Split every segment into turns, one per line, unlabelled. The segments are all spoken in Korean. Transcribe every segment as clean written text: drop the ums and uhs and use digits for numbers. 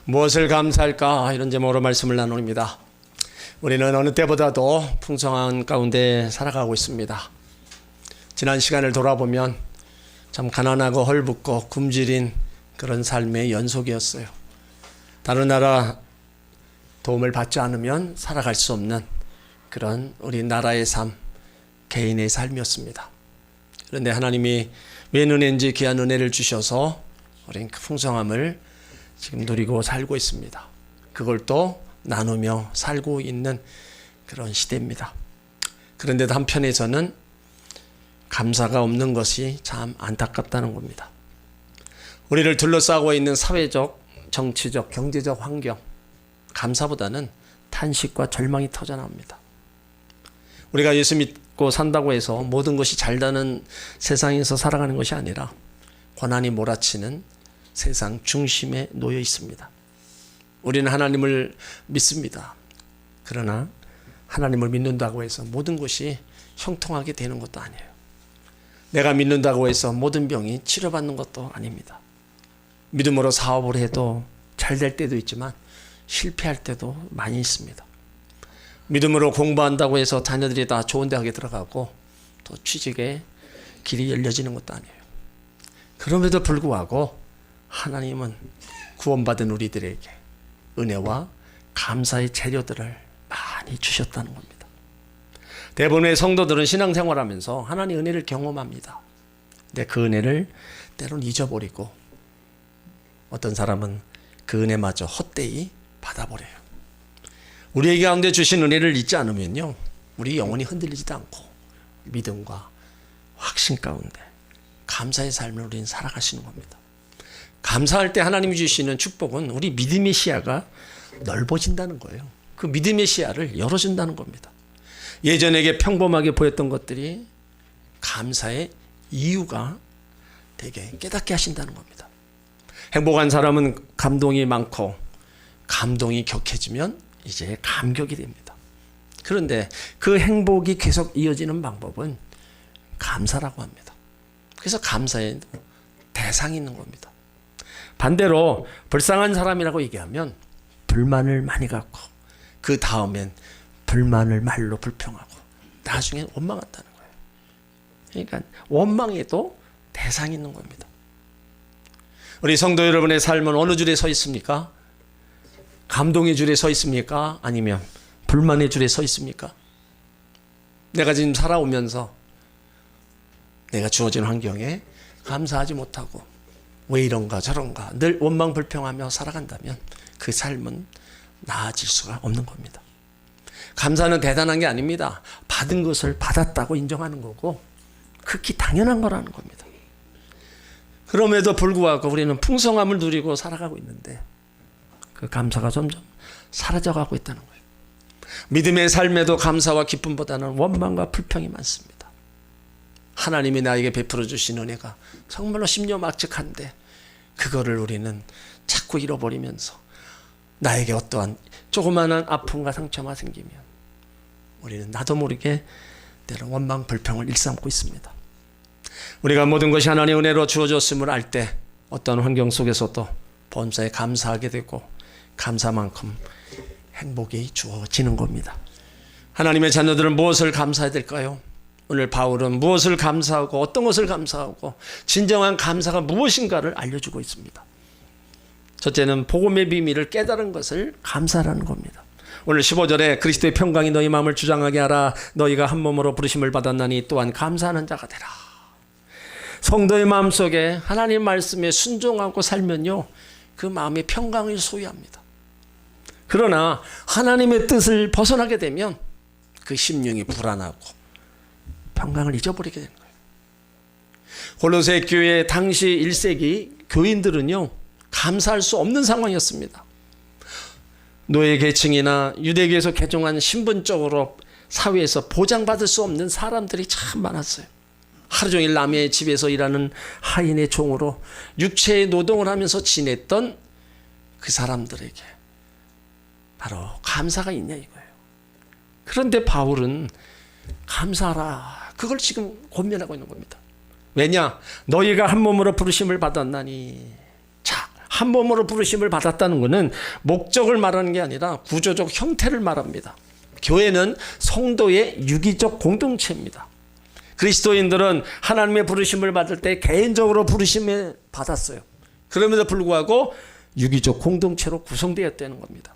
무엇을 감사할까 이런 제목으로 말씀을 나눕니다. 우리는 어느 때보다도 풍성한 가운데 살아가고 있습니다. 지난 시간을 돌아보면 참 가난하고 헐벗고 굶주린 그런 삶의 연속이었어요. 다른 나라 도움을 받지 않으면 살아갈 수 없는 그런 우리 나라의 삶, 개인의 삶이었습니다. 그런데 하나님이 웬 은혜인지 귀한 은혜를 주셔서 우리는 그 풍성함을 지금 누리고 살고 있습니다. 그걸 또 나누며 살고 있는 그런 시대입니다. 그런데도 한편에서는 감사가 없는 것이 참 안타깝다는 겁니다. 우리를 둘러싸고 있는 사회적, 정치적, 경제적 환경, 감사보다는 탄식과 절망이 터져나옵니다. 우리가 예수 믿고 산다고 해서 모든 것이 잘 되는 세상에서 살아가는 것이 아니라 고난이 몰아치는 세상 중심에 놓여 있습니다. 우리는 하나님을 믿습니다. 그러나 하나님을 믿는다고 해서 모든 것이 형통하게 되는 것도 아니에요. 내가 믿는다고 해서 모든 병이 치료받는 것도 아닙니다. 믿음으로 사업을 해도 잘 될 때도 있지만 실패할 때도 많이 있습니다. 믿음으로 공부한다고 해서 자녀들이 다 좋은 대학에 들어가고 또 취직의 길이 열려지는 것도 아니에요. 그럼에도 불구하고 하나님은 구원받은 우리들에게 은혜와 감사의 재료들을 많이 주셨다는 겁니다. 대부분의 성도들은 신앙생활하면서 하나님의 은혜를 경험합니다. 근데 그 은혜를 때로는 잊어버리고 어떤 사람은 그 은혜마저 헛되이 받아버려요. 우리에게 가운데 주신 은혜를 잊지 않으면요, 우리 영혼이 흔들리지도 않고 믿음과 확신 가운데 감사의 삶을 우리는 살아갈 수 있는 겁니다. 감사할 때 하나님이 주시는 축복은 우리 믿음의 시야가 넓어진다는 거예요. 그 믿음의 시야를 열어준다는 겁니다. 예전에게 평범하게 보였던 것들이 감사의 이유가 되게 깨닫게 하신다는 겁니다. 행복한 사람은 감동이 많고 감동이 격해지면 이제 감격이 됩니다. 그런데 그 행복이 계속 이어지는 방법은 감사라고 합니다. 그래서 감사에 대상이 있는 겁니다. 반대로 불쌍한 사람이라고 얘기하면 불만을 많이 갖고 그 다음엔 불만을 말로 불평하고 나중엔 원망한다는 거예요. 그러니까 원망에도 대상이 있는 겁니다. 우리 성도 여러분의 삶은 어느 줄에 서 있습니까? 감동의 줄에 서 있습니까? 아니면 불만의 줄에 서 있습니까? 내가 지금 살아오면서 내가 주어진 환경에 감사하지 못하고 왜 이런가 저런가 늘 원망 불평하며 살아간다면 그 삶은 나아질 수가 없는 겁니다. 감사는 대단한 게 아닙니다. 받은 것을 받았다고 인정하는 거고 극히 당연한 거라는 겁니다. 그럼에도 불구하고 우리는 풍성함을 누리고 살아가고 있는데 그 감사가 점점 사라져가고 있다는 거예요. 믿음의 삶에도 감사와 기쁨보다는 원망과 불평이 많습니다. 하나님이 나에게 베풀어 주신 은혜가 정말로 심려막측한데 그거를 우리는 자꾸 잃어버리면서 나에게 어떠한 조그마한 아픔과 상처가 생기면 우리는 나도 모르게 때로 원망 불평을 일삼고 있습니다. 우리가 모든 것이 하나님의 은혜로 주어졌음을 알 때 어떤 환경 속에서도 범사에 감사하게 되고 감사만큼 행복이 주어지는 겁니다. 하나님의 자녀들은 무엇을 감사해야 될까요? 오늘 바울은 무엇을 감사하고 어떤 것을 감사하고 진정한 감사가 무엇인가를 알려주고 있습니다. 첫째는 복음의 비밀을 깨달은 것을 감사라는 겁니다. 오늘 15절에 그리스도의 평강이 너희 마음을 주장하게 하라. 너희가 한 몸으로 부르심을 받았나니 또한 감사하는 자가 되라. 성도의 마음속에 하나님 말씀에 순종하고 살면요, 그 마음의 평강을 소유합니다. 그러나 하나님의 뜻을 벗어나게 되면 그 심령이 불안하고 평강을 잊어버리게 되는 거예요. 골로새 교회 당시 1세기 교인들은요, 감사할 수 없는 상황이었습니다. 노예 계층이나 유대교에서 개종한 신분적으로 사회에서 보장받을 수 없는 사람들이 참 많았어요. 하루 종일 남의 집에서 일하는 하인의 종으로 육체의 노동을 하면서 지냈던 그 사람들에게 바로 감사가 있냐 이거예요. 그런데 바울은 감사하라, 그걸 지금 권면하고 있는 겁니다. 왜냐? 너희가 한 몸으로 부르심을 받았나니. 자, 한 몸으로 부르심을 받았다는 것은 목적을 말하는 게 아니라 구조적 형태를 말합니다. 교회는 성도의 유기적 공동체입니다. 그리스도인들은 하나님의 부르심을 받을 때 개인적으로 부르심을 받았어요. 그럼에도 불구하고 유기적 공동체로 구성되었다는 겁니다.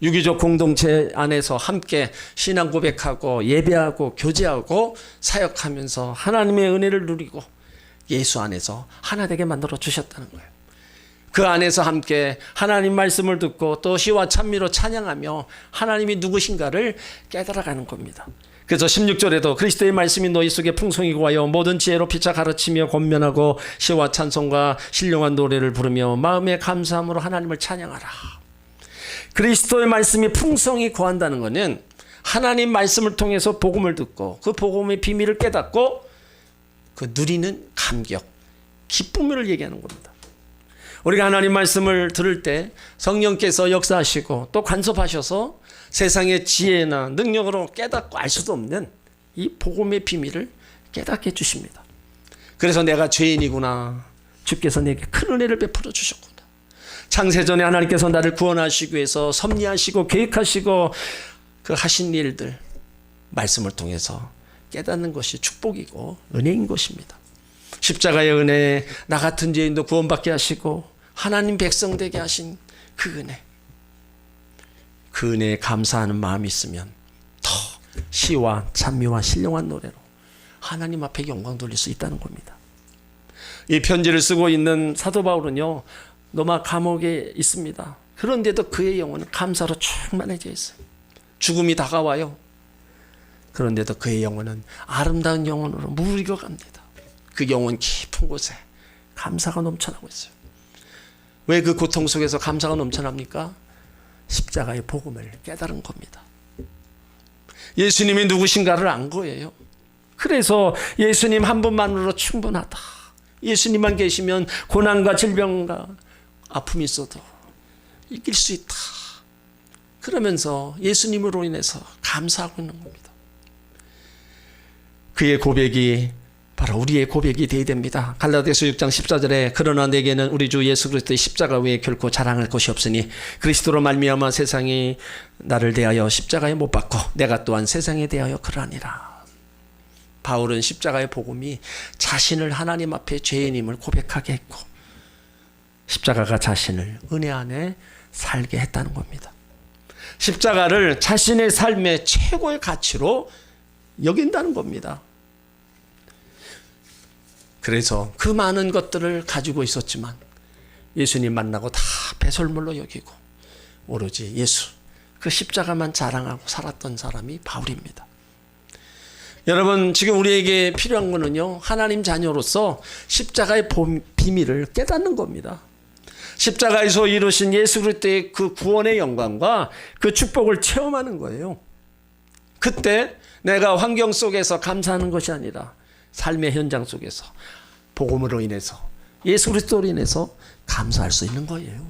유기적 공동체 안에서 함께 신앙 고백하고 예배하고 교제하고 사역하면서 하나님의 은혜를 누리고 예수 안에서 하나 되게 만들어 주셨다는 거예요. 그 안에서 함께 하나님 말씀을 듣고 또 시와 찬미로 찬양하며 하나님이 누구신가를 깨달아가는 겁니다. 그래서 16절에도 그리스도의 말씀이 너희 속에 풍성히 구하여 모든 지혜로 피차 가르치며 권면하고 시와 찬송과 신령한 노래를 부르며 마음의 감사함으로 하나님을 찬양하라. 그리스도의 말씀이 풍성히 구한다는 것은 하나님 말씀을 통해서 복음을 듣고 그 복음의 비밀을 깨닫고 그 누리는 감격, 기쁨을 얘기하는 겁니다. 우리가 하나님 말씀을 들을 때 성령께서 역사하시고 또 간섭하셔서 세상의 지혜나 능력으로 깨닫고 알 수도 없는 이 복음의 비밀을 깨닫게 해주십니다. 그래서 내가 죄인이구나. 주께서 내게 큰 은혜를 베풀어 주셨구나. 창세전에 하나님께서 나를 구원하시기 위해서 섭리하시고 계획하시고 그 하신 일들 말씀을 통해서 깨닫는 것이 축복이고 은혜인 것입니다. 십자가의 은혜, 나 같은 죄인도 구원받게 하시고 하나님 백성 되게 하신 그 은혜, 그 은혜에 감사하는 마음이 있으면 더 시와 찬미와 신령한 노래로 하나님 앞에 영광 돌릴 수 있다는 겁니다. 이 편지를 쓰고 있는 사도 바울은요, 로마 감옥에 있습니다. 그런데도 그의 영혼은 감사로 충만해져 있어요. 죽음이 다가와요. 그런데도 그의 영혼은 아름다운 영혼으로 무르익어 갑니다. 그 영혼 깊은 곳에 감사가 넘쳐나고 있어요. 왜 그 고통 속에서 감사가 넘쳐납니까? 십자가의 복음을 깨달은 겁니다. 예수님이 누구신가를 안 거예요. 그래서 예수님 한 분만으로 충분하다. 예수님만 계시면 고난과 질병과 아픔이 있어도 이길 수 있다. 그러면서 예수님으로 인해서 감사하고 있는 겁니다. 그의 고백이 바로 우리의 고백이 되어야 됩니다. 갈라디아서 6장 14절에 그러나 내게는 우리 주 예수 그리스도의 십자가 외에 결코 자랑할 것이 없으니 그리스도로 말미암아 세상이 나를 대하여 십자가에 못 박고 내가 또한 세상에 대하여 그러하니라. 바울은 십자가의 복음이 자신을 하나님 앞에 죄인임을 고백하게 했고 십자가가 자신을 은혜 안에 살게 했다는 겁니다. 십자가를 자신의 삶의 최고의 가치로 여긴다는 겁니다. 그래서 그 많은 것들을 가지고 있었지만 예수님 만나고 다 배설물로 여기고 오로지 예수, 그 십자가만 자랑하고 살았던 사람이 바울입니다. 여러분, 지금 우리에게 필요한 거는요, 하나님 자녀로서 십자가의 비밀을 깨닫는 겁니다. 십자가에서 이루신 예수 그리스도의 그 구원의 영광과 그 축복을 체험하는 거예요. 그때 내가 환경 속에서 감사하는 것이 아니라 삶의 현장 속에서 복음으로 인해서 예수 그리스도로 인해서 감사할 수 있는 거예요.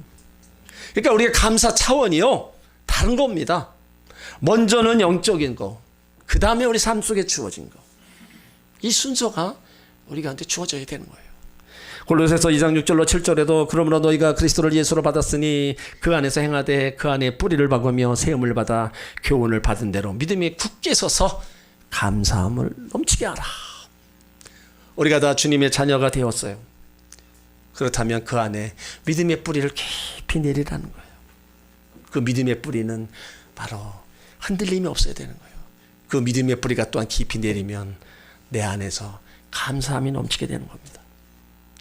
그러니까 우리의 감사 차원이요, 다른 겁니다. 먼저는 영적인 거, 그 다음에 우리 삶 속에 주어진 거. 이 순서가 우리한테 주어져야 되는 거예요. 골로새서 2장 6절로 7절에도 그러므로 너희가 그리스도를 예수로 받았으니 그 안에서 행하되 그 안에 뿌리를 박으며 세움을 받아 교훈을 받은 대로 믿음이 굳게 서서 감사함을 넘치게 하라. 우리가 다 주님의 자녀가 되었어요. 그렇다면 그 안에 믿음의 뿌리를 깊이 내리라는 거예요. 그 믿음의 뿌리는 바로 흔들림이 없어야 되는 거예요. 그 믿음의 뿌리가 또한 깊이 내리면 내 안에서 감사함이 넘치게 되는 겁니다.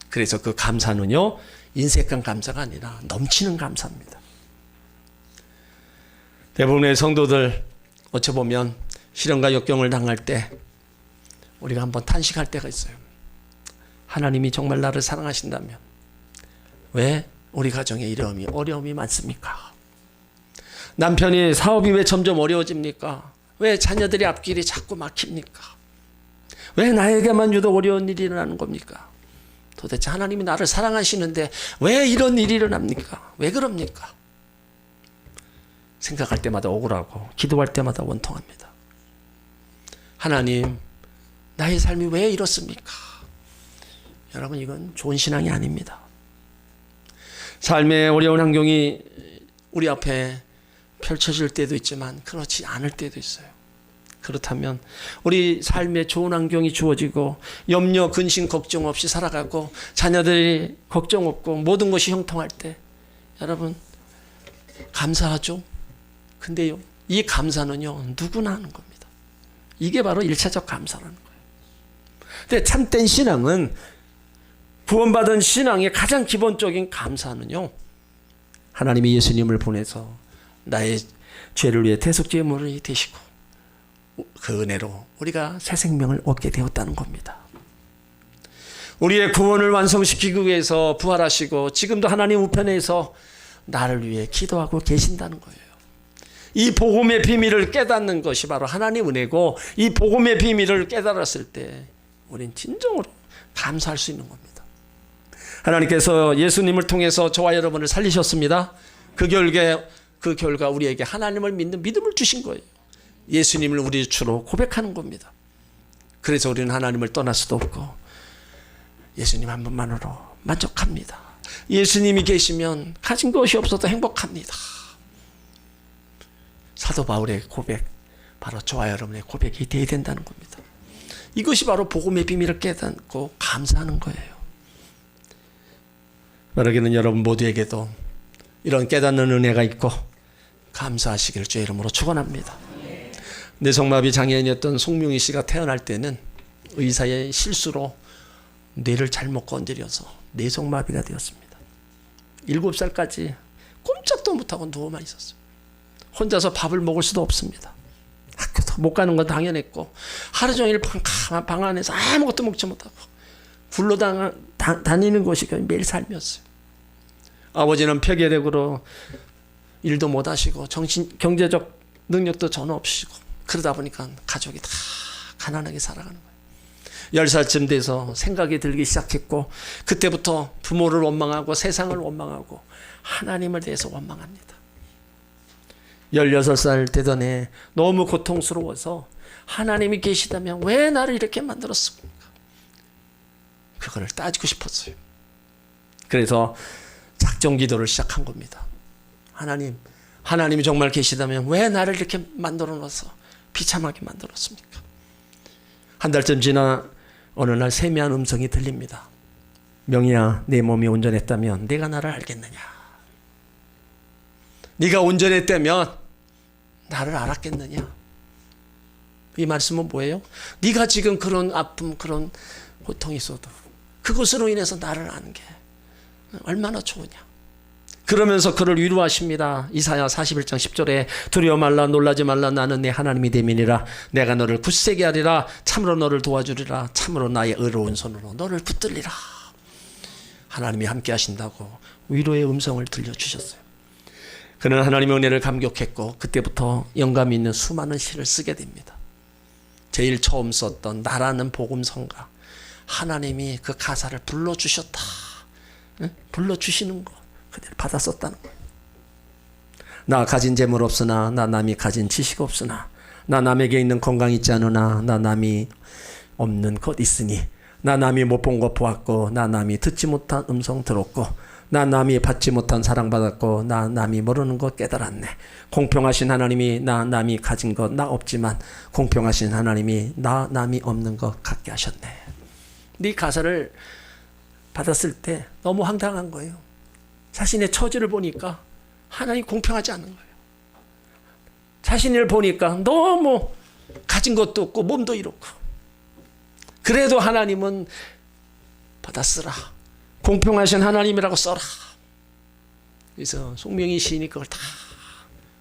그래서 그 감사는요, 인색한 감사가 아니라 넘치는 감사입니다. 대부분의 성도들 어찌보면 시련과 역경을 당할 때 우리가 한번 탄식할 때가 있어요. 하나님이 정말 나를 사랑하신다면 왜 우리 가정에 이런 어려움이 많습니까? 남편이 사업이 왜 점점 어려워집니까? 왜 자녀들의 앞길이 자꾸 막힙니까? 왜 나에게만 유독 어려운 일이 일어나는 겁니까? 도대체 하나님이 나를 사랑하시는데 왜 이런 일이 일어납니까? 왜 그럽니까? 생각할 때마다 억울하고 기도할 때마다 원통합니다. 하나님, 나의 삶이 왜 이렇습니까? 여러분, 이건 좋은 신앙이 아닙니다. 삶의 어려운 환경이 우리 앞에 펼쳐질 때도 있지만 그렇지 않을 때도 있어요. 그렇다면 우리 삶에 좋은 환경이 주어지고 염려, 근심, 걱정 없이 살아가고 자녀들이 걱정 없고 모든 것이 형통할 때 여러분 감사하죠. 근데요, 이 감사는요 누구나 하는 겁니다. 이게 바로 1차적 감사라는 거예요. 근데 참된 신앙은, 구원받은 신앙의 가장 기본적인 감사는요, 하나님이 예수님을 보내서 나의 죄를 위해 대속제물이 되시고 그 은혜로 우리가 새 생명을 얻게 되었다는 겁니다. 우리의 구원을 완성시키기 위해서 부활하시고 지금도 하나님 우편에서 나를 위해 기도하고 계신다는 거예요. 이 복음의 비밀을 깨닫는 것이 바로 하나님 은혜고, 이 복음의 비밀을 깨달았을 때 우린 진정으로 감사할 수 있는 겁니다. 하나님께서 예수님을 통해서 저와 여러분을 살리셨습니다. 그 결과 우리에게 하나님을 믿는 믿음을 주신 거예요. 예수님을 우리 주로 고백하는 겁니다. 그래서 우리는 하나님을 떠날 수도 없고 예수님 한 분만으로 만족합니다. 예수님이 계시면 가진 것이 없어도 행복합니다. 사도 바울의 고백, 바로 저와 여러분의 고백이 되어야 된다는 겁니다. 이것이 바로 복음의 비밀을 깨닫고 감사하는 거예요. 바라기는 여러분 모두에게도 이런 깨닫는 은혜가 있고 감사하시길 주의 이름으로 축원합니다. 뇌성마비 장애인이었던 송명희 씨가 태어날 때는 의사의 실수로 뇌를 잘못 건드려서 뇌성마비가 되었습니다. 7살까지 꼼짝도 못하고 누워만 있었어요. 혼자서 밥을 먹을 수도 없습니다. 학교도 못 가는 건 당연했고 하루 종일 방 안에서 아무것도 먹지 못하고 굴러다니는 것이 매일 삶이었어요. 아버지는 폐결핵으로 일도 못 하시고 경제적 능력도 전혀 없으시고 그러다 보니까 가족이 다 가난하게 살아가는 거예요. 10살쯤 돼서 생각이 들기 시작했고 그때부터 부모를 원망하고 세상을 원망하고 하나님을 대해서 원망합니다. 16살 되던 해 너무 고통스러워서 하나님이 계시다면 왜 나를 이렇게 만들었습니까? 그거를 따지고 싶었어요. 그래서 작정 기도를 시작한 겁니다. 하나님이 정말 계시다면 왜 나를 이렇게 만들어 놔서 비참하게 만들었습니까? 한 달쯤 지나 어느 날 세미한 음성이 들립니다. 명희야, 내 몸이 온전했다면 네가 나를 알겠느냐? 네가 온전했다면 나를 알았겠느냐? 이 말씀은 뭐예요? 네가 지금 그런 아픔, 그런 고통이 있어도 그것으로 인해서 나를 아는 게 얼마나 좋으냐? 그러면서 그를 위로하십니다. 이사야 41장 10절에 두려워 말라 놀라지 말라 나는 내 하나님이 됨이니라. 내가 너를 굳세게 하리라. 참으로 너를 도와주리라. 참으로 나의 의로운 손으로 너를 붙들리라. 하나님이 함께 하신다고 위로의 음성을 들려주셨어요. 그는 하나님의 은혜를 감격했고 그때부터 영감이 있는 수많은 시를 쓰게 됩니다. 제일 처음 썼던 나라는 복음성가, 하나님이 그 가사를 불러주셨다. 불러주시는 거 그대로 받아 썼다는 거예요. 나 가진 재물 없으나 나 남이 가진 지식 없으나 나 남에게 있는 건강 있지 않으나 나 남이 없는 것 있으니 나 남이 못 본 것 보았고 나 남이 듣지 못한 음성 들었고 나 남이 받지 못한 사랑받았고 나 남이 모르는 것 깨달았네. 공평하신 하나님이 나 남이 가진 것 나 없지만 공평하신 하나님이 나 남이 없는 것 갖게 하셨네. 네 가사를 받았을 때 너무 황당한 거예요. 자신의 처지를 보니까 하나님 공평하지 않은 거예요. 자신을 보니까 너무 가진 것도 없고 몸도 이렇고 그래도 하나님은 받아 쓰라. 공평하신 하나님이라고 써라. 그래서 송명희 시인이 그걸 다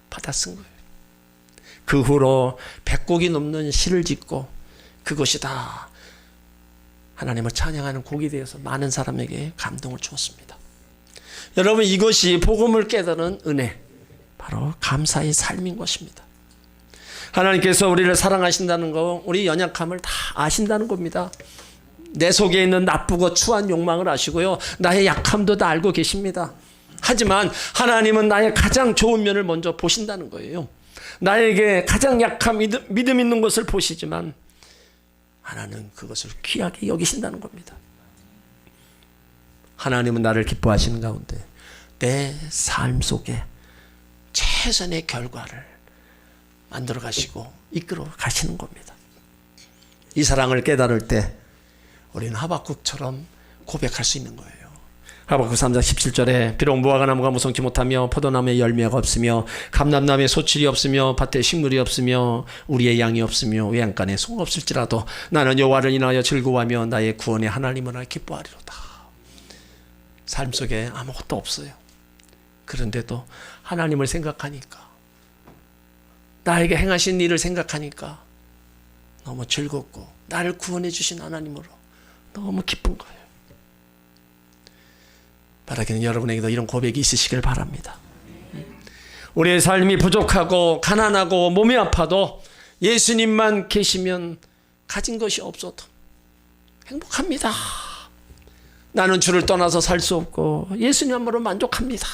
받아 쓴 거예요. 그 후로 100곡이 넘는 시를 짓고 그것이 다 하나님을 찬양하는 곡이 되어서 많은 사람에게 감동을 주었습니다. 여러분, 이것이 복음을 깨달은 은혜, 바로 감사의 삶인 것입니다. 하나님께서 우리를 사랑하신다는 거, 우리 연약함을 다 아신다는 겁니다. 내 속에 있는 나쁘고 추한 욕망을 아시고요, 나의 약함도 다 알고 계십니다. 하지만 하나님은 나의 가장 좋은 면을 먼저 보신다는 거예요. 나에게 가장 약한 믿음 있는 것을 보시지만 하나님은 그것을 귀하게 여기신다는 겁니다. 하나님은 나를 기뻐하시는 가운데 내 삶 속에 최선의 결과를 만들어 가시고 이끌어 가시는 겁니다. 이 사랑을 깨달을 때 우리는 하박국처럼 고백할 수 있는 거예요. 하박국 3장 17절에 비록 무화과 나무가 무성치 못하며 포도나무에 열매가 없으며 감람나무에 소출이 없으며 밭에 식물이 없으며 우리의 양이 없으며 외양간에 송 없을지라도 나는 여호와를 인하여 즐거워하며 나의 구원의 하나님을 기뻐하리로다. 삶 속에 아무것도 없어요. 그런데도 하나님을 생각하니까, 나에게 행하신 일을 생각하니까 너무 즐겁고 나를 구원해 주신 하나님으로 너무 기쁜 거예요. 바라기는 여러분에게도 이런 고백이 있으시길 바랍니다. 우리의 삶이 부족하고 가난하고 몸이 아파도 예수님만 계시면 가진 것이 없어도 행복합니다. 나는 주를 떠나서 살 수 없고 예수님만으로 만족합니다.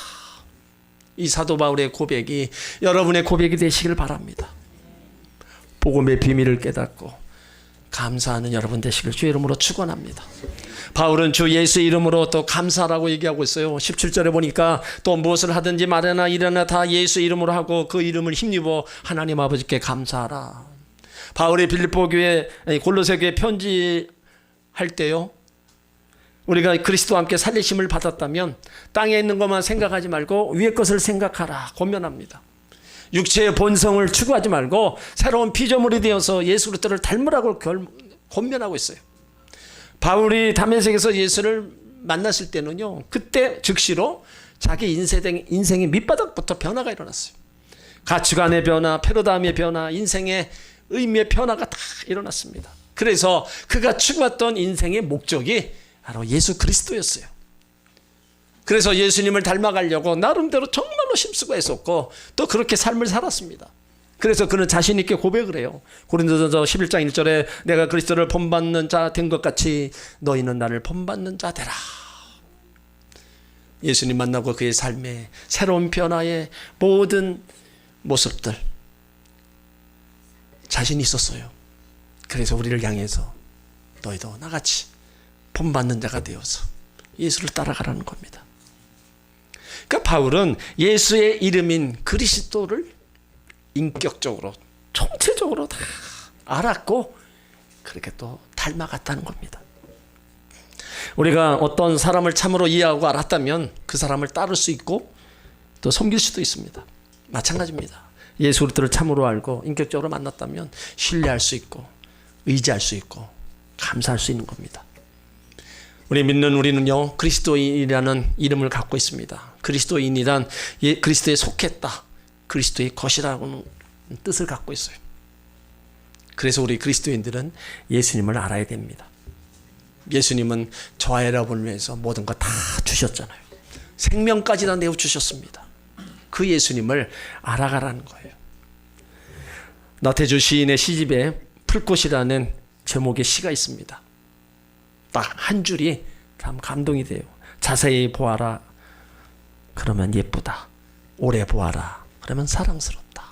이 사도 바울의 고백이 여러분의 고백이 되시길 바랍니다. 복음의 비밀을 깨닫고 감사하는 여러분 되시길 주의 이름으로 축원합니다. 바울은 주 예수 이름으로 또 감사라고 얘기하고 있어요. 17절에 보니까 또 무엇을 하든지 말하나 일하나 다 예수 이름으로 하고 그 이름을 힘입어 하나님 아버지께 감사하라. 바울이 빌립보 교회, 골로새 교회 편지할 때요, 우리가 그리스도와 함께 살리심을 받았다면 땅에 있는 것만 생각하지 말고 위의 것을 생각하라 권면합니다. 육체의 본성을 추구하지 말고 새로운 피조물이 되어서 예수 그리스도를 닮으라고 권면하고 있어요. 바울이 다메섹에서 예수를 만났을 때는요, 그때 즉시로 자기 인생의 밑바닥부터 변화가 일어났어요. 가치관의 변화, 패러다임의 변화, 인생의 의미의 변화가 다 일어났습니다. 그래서 그가 추구했던 인생의 목적이 바로 예수 그리스도였어요. 그래서 예수님을 닮아가려고 나름대로 정말로 힘쓰고 했었고 또 그렇게 삶을 살았습니다. 그래서 그는 자신 있게 고백을 해요. 고린도전서 11장 1절에 내가 그리스도를 본받는 자 된 것 같이 너희는 나를 본받는 자 되라. 예수님 만나고 그의 삶의 새로운 변화의 모든 모습들 자신이 있었어요. 그래서 우리를 향해서 너희도 나같이 본받는 자가 되어서 예수를 따라가라는 겁니다. 그러니까 바울은 예수의 이름인 그리스도를 인격적으로 총체적으로 다 알았고 그렇게 또 닮아갔다는 겁니다. 우리가 어떤 사람을 참으로 이해하고 알았다면 그 사람을 따를 수 있고 또 섬길 수도 있습니다. 마찬가지입니다. 예수 그리스도를 참으로 알고 인격적으로 만났다면 신뢰할 수 있고 의지할 수 있고 감사할 수 있는 겁니다. 우리 믿는 우리는요, 그리스도인이라는 이름을 갖고 있습니다. 그리스도인이란 그리스도에 속했다, 그리스도의 것이라는 뜻을 갖고 있어요. 그래서 우리 그리스도인들은 예수님을 알아야 됩니다. 예수님은 저와 여러분을 위해서 모든 거 다 주셨잖아요. 생명까지 다 내어주셨습니다. 그 예수님을 알아가라는 거예요. 나태주 시인의 시집에 풀꽃이라는 제목의 시가 있습니다. 딱 한 줄이 참 감동이 돼요. 자세히 보아라, 그러면 예쁘다. 오래 보아라, 그러면 사랑스럽다.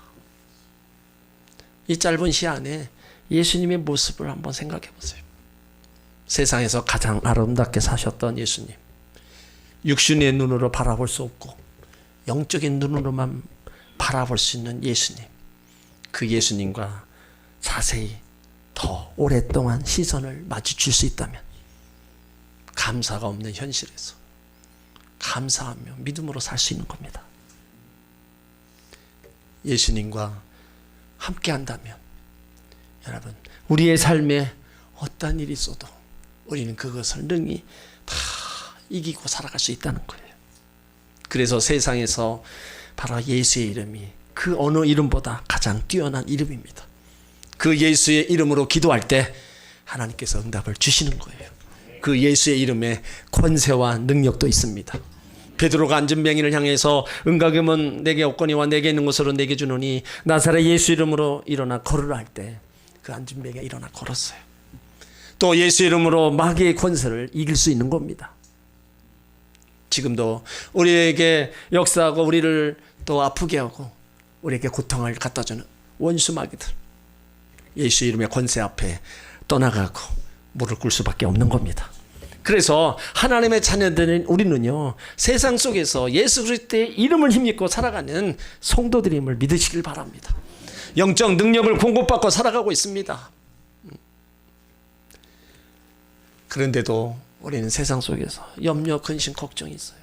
이 짧은 시 안에 예수님의 모습을 한번 생각해 보세요. 세상에서 가장 아름답게 사셨던 예수님, 육신의 눈으로 바라볼 수 없고 영적인 눈으로만 바라볼 수 있는 예수님, 그 예수님과 자세히 더 오랫동안 시선을 마주칠 수 있다면 감사가 없는 현실에서 감사하며 믿음으로 살 수 있는 겁니다. 예수님과 함께 한다면 여러분, 우리의 삶에 어떤 일이 있어도 우리는 그것을 능히 다 이기고 살아갈 수 있다는 거예요. 그래서 세상에서 바로 예수의 이름이 그 어느 이름보다 가장 뛰어난 이름입니다. 그 예수의 이름으로 기도할 때 하나님께서 응답을 주시는 거예요. 그 예수의 이름에 권세와 능력도 있습니다. 베드로가 안진뱅이를 향해서 은가금은 내게 없거니와 내게 있는 것으로 내게 주노니 나사렛 예수 이름으로 일어나 걸으라 할 때 그 안진뱅이가 일어나 걸었어요. 또 예수 이름으로 마귀의 권세를 이길 수 있는 겁니다. 지금도 우리에게 역사하고 우리를 또 아프게 하고 우리에게 고통을 갖다 주는 원수 마귀들, 예수 이름의 권세 앞에 떠나가고 무릎 꿇을 수밖에 없는 겁니다. 그래서 하나님의 자녀들인 우리는요, 세상 속에서 예수 그리스도의 이름을 힘입고 살아가는 성도들임을 믿으시길 바랍니다. 영적 능력을 공급받고 살아가고 있습니다. 그런데도 우리는 세상 속에서 염려, 근심, 걱정이 있어요.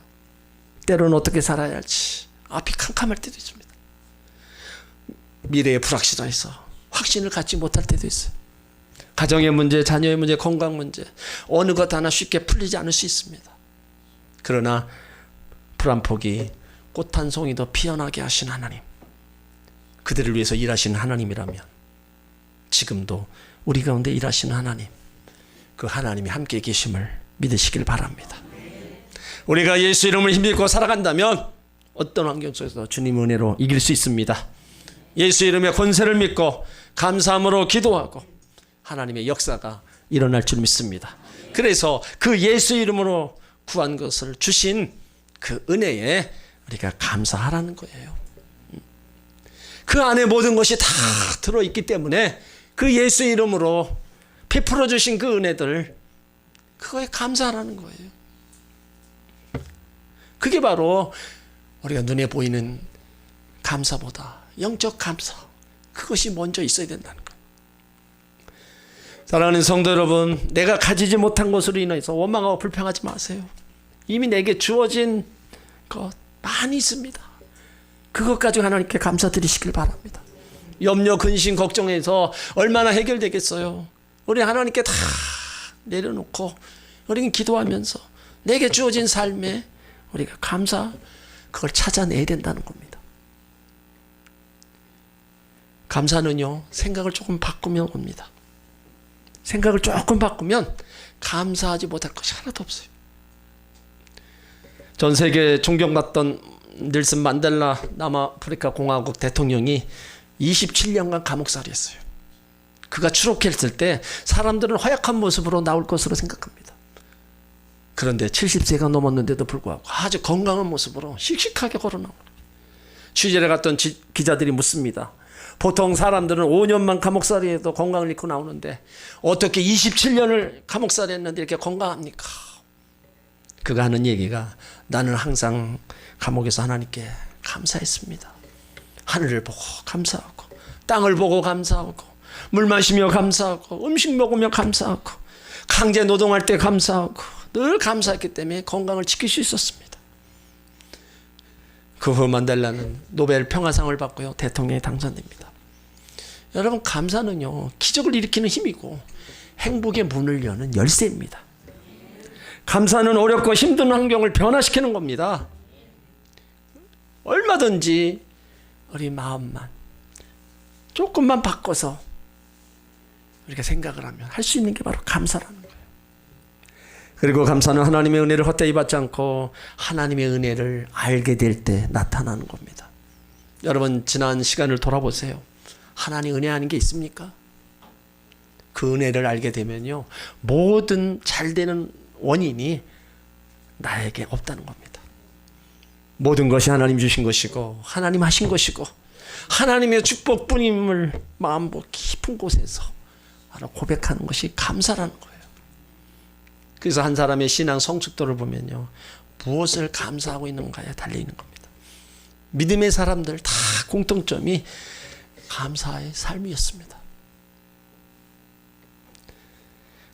때로는 어떻게 살아야 할지 앞이 캄캄할 때도 있습니다. 미래의 불확실해서 확신을 갖지 못할 때도 있어요. 가정의 문제, 자녀의 문제, 건강 문제, 어느 것 하나 쉽게 풀리지 않을 수 있습니다. 그러나 불안 폭이 꽃 한 송이 더 피어나게 하신 하나님, 그들을 위해서 일하시는 하나님이라면 지금도 우리 가운데 일하시는 하나님, 그 하나님이 함께 계심을 믿으시길 바랍니다. 우리가 예수 이름을 힘입고 살아간다면 어떤 환경 속에서 주님 은혜로 이길 수 있습니다. 예수 이름의 권세를 믿고 감사함으로 기도하고 하나님의 역사가 일어날 줄 믿습니다. 그래서 그 예수 이름으로 구한 것을 주신 그 은혜에 우리가 감사하라는 거예요. 그 안에 모든 것이 다 들어있기 때문에 그 예수 이름으로 베풀어 주신 그 은혜들, 그거에 감사하라는 거예요. 그게 바로 우리가 눈에 보이는 감사보다 영적 감사, 그것이 먼저 있어야 된다는 거예요. 사랑하는 성도 여러분, 내가 가지지 못한 것으로 인해서 원망하고 불평하지 마세요. 이미 내게 주어진 것 많이 있습니다. 그것 가지고 하나님께 감사드리시길 바랍니다. 염려, 근심, 걱정해서 얼마나 해결되겠어요. 우리 하나님께 다 내려놓고 우리는 기도하면서 내게 주어진 삶에 우리가 감사, 그걸 찾아내야 된다는 겁니다. 감사는요, 생각을 조금 바꾸면 옵니다. 생각을 조금 바꾸면 감사하지 못할 것이 하나도 없어요. 전 세계 존경받던 넬슨 만델라 남아프리카 공화국 대통령이 27년간 감옥살이했어요. 그가 추록했을 때 사람들은 허약한 모습으로 나올 것으로 생각합니다. 그런데 70세가 넘었는데도 불구하고 아주 건강한 모습으로 씩씩하게 걸어나오고, 취재를 갔던 기자들이 묻습니다. 보통 사람들은 5년만 감옥살이해도 건강을 잃고 나오는데 어떻게 27년을 감옥살이했는데 이렇게 건강합니까? 그가 하는 얘기가, 나는 항상 감옥에서 하나님께 감사했습니다. 하늘을 보고 감사하고, 땅을 보고 감사하고, 물 마시며 감사하고, 음식 먹으며 감사하고, 강제 노동할 때 감사하고, 늘 감사했기 때문에 건강을 지킬 수 있었습니다. 그 후 만델라는 노벨 평화상을 받고요, 대통령에 당선됩니다. 여러분, 감사는요, 기적을 일으키는 힘이고 행복의 문을 여는 열쇠입니다. 감사는 어렵고 힘든 환경을 변화시키는 겁니다. 얼마든지 우리 마음만 조금만 바꿔서 우리가 생각을 하면 할 수 있는 게 바로 감사라는 거예요. 그리고 감사는 하나님의 은혜를 헛되이 받지 않고 하나님의 은혜를 알게 될 때 나타나는 겁니다. 여러분, 지난 시간을 돌아보세요. 하나님 은혜 아닌 게 있습니까? 그 은혜를 알게 되면요, 모든 잘 되는 원인이 나에게 없다는 겁니다. 모든 것이 하나님 주신 것이고 하나님 하신 것이고 하나님의 축복뿐임을 마음속 깊은 곳에서 바로 고백하는 것이 감사라는 거예요. 그래서 한 사람의 신앙 성숙도를 보면요, 무엇을 감사하고 있는가에 달려있는 겁니다. 믿음의 사람들 다 공통점이 감사의 삶이었습니다.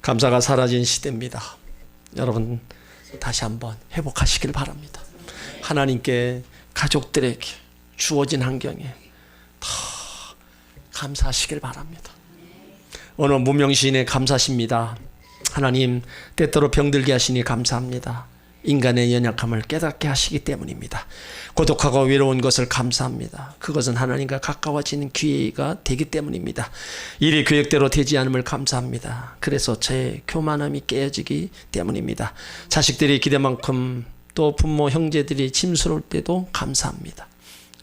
감사가 사라진 시대입니다. 여러분, 다시 한번 회복하시길 바랍니다. 하나님께, 가족들에게 주어진 환경에 다 감사하시길 바랍니다. 오늘 무명시인의 감사십니다. 하나님, 때때로 병들게 하시니 감사합니다. 인간의 연약함을 깨닫게 하시기 때문입니다. 고독하고 외로운 것을 감사합니다. 그것은 하나님과 가까워지는 기회가 되기 때문입니다. 일이 계획대로 되지 않음을 감사합니다. 그래서 제 교만함이 깨어지기 때문입니다. 자식들의 기대만큼 또 부모, 형제들이 짐스러울 때도 감사합니다.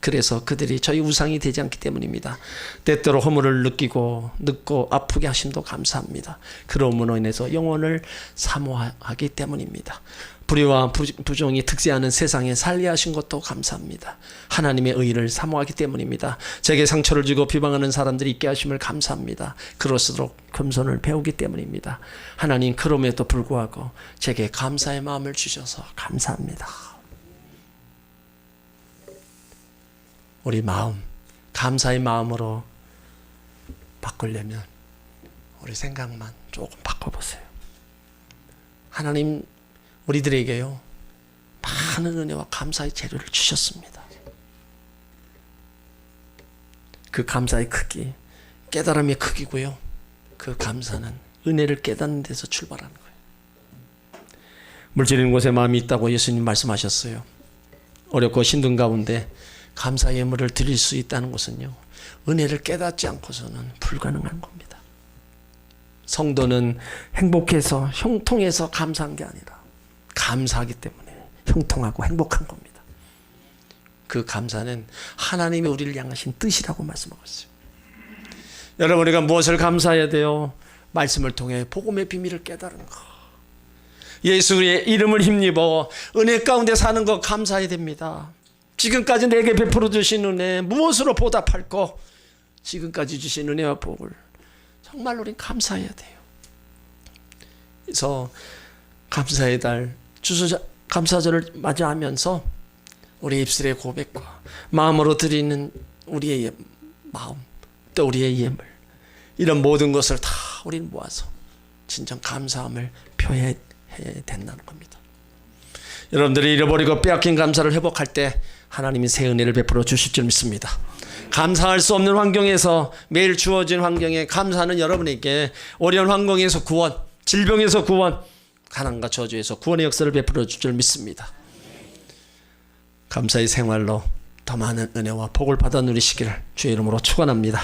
그래서 그들이 저희 우상이 되지 않기 때문입니다. 때때로 허물을 느끼고 늙고 아프게 하심도 감사합니다. 그러므로 인해서 영혼을 사모하기 때문입니다. 불의와 부정이 특세하는 세상에 살게 하신 것도 감사합니다. 하나님의 의를 사모하기 때문입니다. 제게 상처를 주고 비방하는 사람들이 있게 하심을 감사합니다. 그럴수록 겸손을 배우기 때문입니다. 하나님, 그럼에도 불구하고 제게 감사의 마음을 주셔서 감사합니다. 우리 마음, 감사의 마음으로 바꾸려면 우리 생각만 조금 바꿔보세요. 하나님, 우리들에게요, 많은 은혜와 감사의 재료를 주셨습니다. 그 감사의 크기, 깨달음의 크기고요. 그 감사는 은혜를 깨닫는 데서 출발하는 거예요. 물질인 곳에 마음이 있다고 예수님 말씀하셨어요. 어렵고 힘든 가운데 감사의 예물을 드릴 수 있다는 것은요, 은혜를 깨닫지 않고서는 불가능한 겁니다. 성도는 행복해서 형통해서 감사한 게 아니라 감사하기 때문에 형통하고 행복한 겁니다. 그 감사는 하나님이 우리를 향하신 뜻이라고 말씀하고 있어요. 여러분, 우리가 무엇을 감사해야 돼요? 말씀을 통해 복음의 비밀을 깨달은 거, 예수의 이름을 힘입어 은혜 가운데 사는 거 감사해야 됩니다. 지금까지 내게 베풀어 주신 은혜, 무엇으로 보답할까? 지금까지 주신 은혜와 복을 정말 우린 감사해야 돼요. 그래서 감사의 달 감사절을 맞이하면서 우리 입술의 고백과 마음으로 드리는 우리의 마음, 또 우리의 예물, 이런 모든 것을 다 우리는 모아서 진정 감사함을 표해야 된다는 겁니다. 여러분들이 잃어버리고 빼앗긴 감사를 회복할 때 하나님이 새 은혜를 베풀어 주실 줄 믿습니다. 감사할 수 없는 환경에서, 매일 주어진 환경에 감사하는 여러분에게 어려운 환경에서 구원, 질병에서 구원, 가난과 저주에서 구원의 역사를 베풀어 줄 줄 믿습니다. 감사의 생활로 더 많은 은혜와 복을 받아 누리시기를 주의 이름으로 축원합니다.